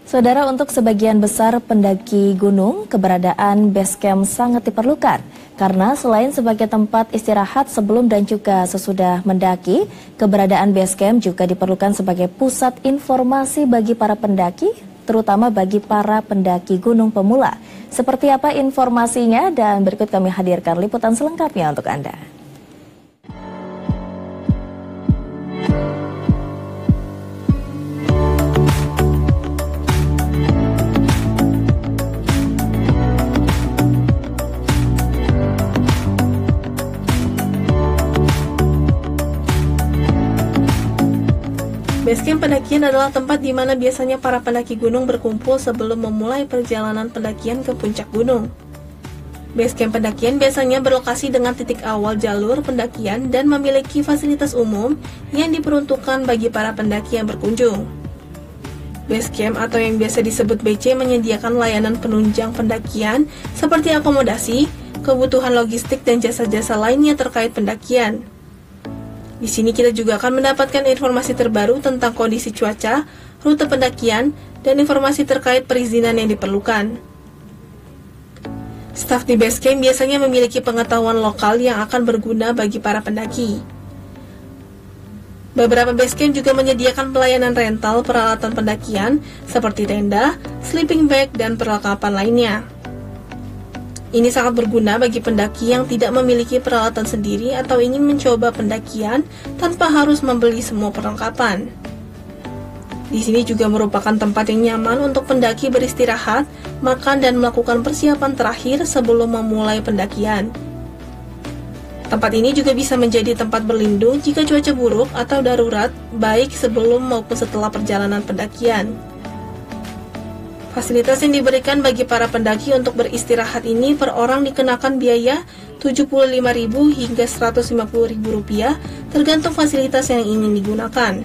Saudara, untuk sebagian besar pendaki gunung, keberadaan base camp sangat diperlukan. Karena selain sebagai tempat istirahat sebelum dan juga sesudah mendaki, keberadaan base camp juga diperlukan sebagai pusat informasi bagi para pendaki, terutama bagi para pendaki gunung pemula. Seperti apa informasinya? Dan berikut kami hadirkan liputan selengkapnya untuk Anda. Basecamp pendakian adalah tempat di mana biasanya para pendaki gunung berkumpul sebelum memulai perjalanan pendakian ke puncak gunung. Basecamp pendakian biasanya berlokasi dengan titik awal jalur pendakian dan memiliki fasilitas umum yang diperuntukkan bagi para pendaki yang berkunjung. Basecamp atau yang biasa disebut BC menyediakan layanan penunjang pendakian seperti akomodasi, kebutuhan logistik, dan jasa-jasa lainnya terkait pendakian. Di sini kita juga akan mendapatkan informasi terbaru tentang kondisi cuaca, rute pendakian, dan informasi terkait perizinan yang diperlukan. Staf di Basecamp biasanya memiliki pengetahuan lokal yang akan berguna bagi para pendaki. Beberapa Basecamp juga menyediakan pelayanan rental peralatan pendakian seperti tenda, sleeping bag, dan perlengkapan lainnya. Ini sangat berguna bagi pendaki yang tidak memiliki peralatan sendiri atau ingin mencoba pendakian tanpa harus membeli semua perlengkapan. Di sini juga merupakan tempat yang nyaman untuk pendaki beristirahat, makan, dan melakukan persiapan terakhir sebelum memulai pendakian. Tempat ini juga bisa menjadi tempat berlindung jika cuaca buruk atau darurat, baik sebelum maupun setelah perjalanan pendakian. Fasilitas yang diberikan bagi para pendaki untuk beristirahat ini per orang dikenakan biaya Rp75.000 hingga Rp150.000 tergantung fasilitas yang ingin digunakan.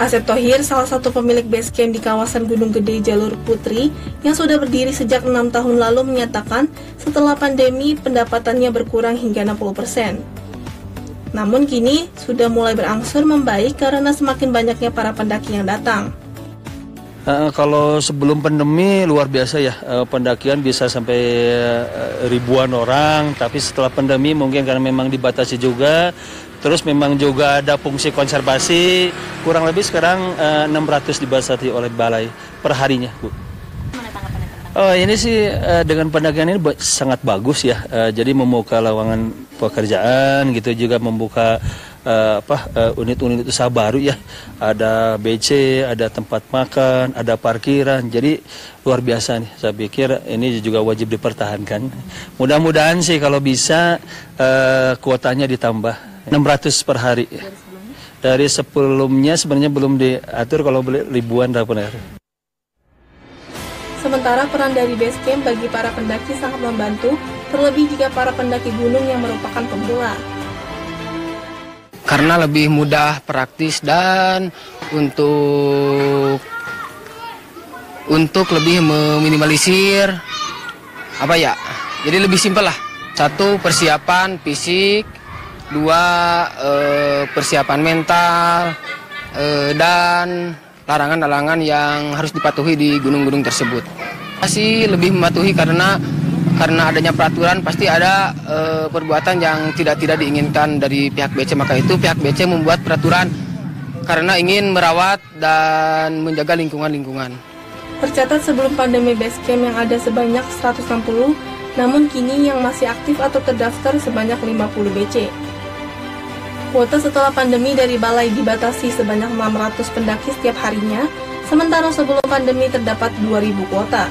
Asep Thohir, salah satu pemilik basecamp di kawasan Gunung Gede Jalur Putri yang sudah berdiri sejak 6 tahun lalu menyatakan setelah pandemi pendapatannya berkurang hingga 60%. Namun kini sudah mulai berangsur membaik karena semakin banyaknya para pendaki yang datang. Kalau sebelum pandemi luar biasa ya, pendakian bisa sampai ribuan orang, tapi setelah pandemi mungkin karena memang dibatasi juga, terus memang juga ada fungsi konservasi, kurang lebih sekarang 600 dibatasi oleh balai per harinya, Bu. Oh, ini sih dengan pendakian ini sangat bagus ya, jadi membuka lowongan pekerjaan gitu, juga membuka unit-unit usaha baru ya, ada BC, ada tempat makan, ada parkiran, jadi luar biasa nih. Saya pikir ini juga wajib dipertahankan. Mudah-mudahan sih kalau bisa kuotanya ditambah 600 per hari. Dari sebelumnya sebenarnya belum diatur kalau beli ribuan dapat. Sementara peran dari Basecamp bagi para pendaki sangat membantu, terlebih jika para pendaki gunung yang merupakan pemula. Karena lebih mudah praktis dan untuk lebih meminimalisir jadi lebih simpel lah. 1, persiapan fisik, 2, persiapan mental, dan larangan-larangan yang harus dipatuhi di gunung-gunung tersebut. Masih lebih mematuhi karena adanya peraturan pasti ada perbuatan yang tidak diinginkan dari pihak BC, maka itu pihak BC membuat peraturan karena ingin merawat dan menjaga lingkungan. Tercatat sebelum pandemi Basecamp yang ada sebanyak 160, namun kini yang masih aktif atau terdaftar sebanyak 50 BC. Kuota setelah pandemi dari balai dibatasi sebanyak 600 pendaki setiap harinya, sementara sebelum pandemi terdapat 2.000 kuota.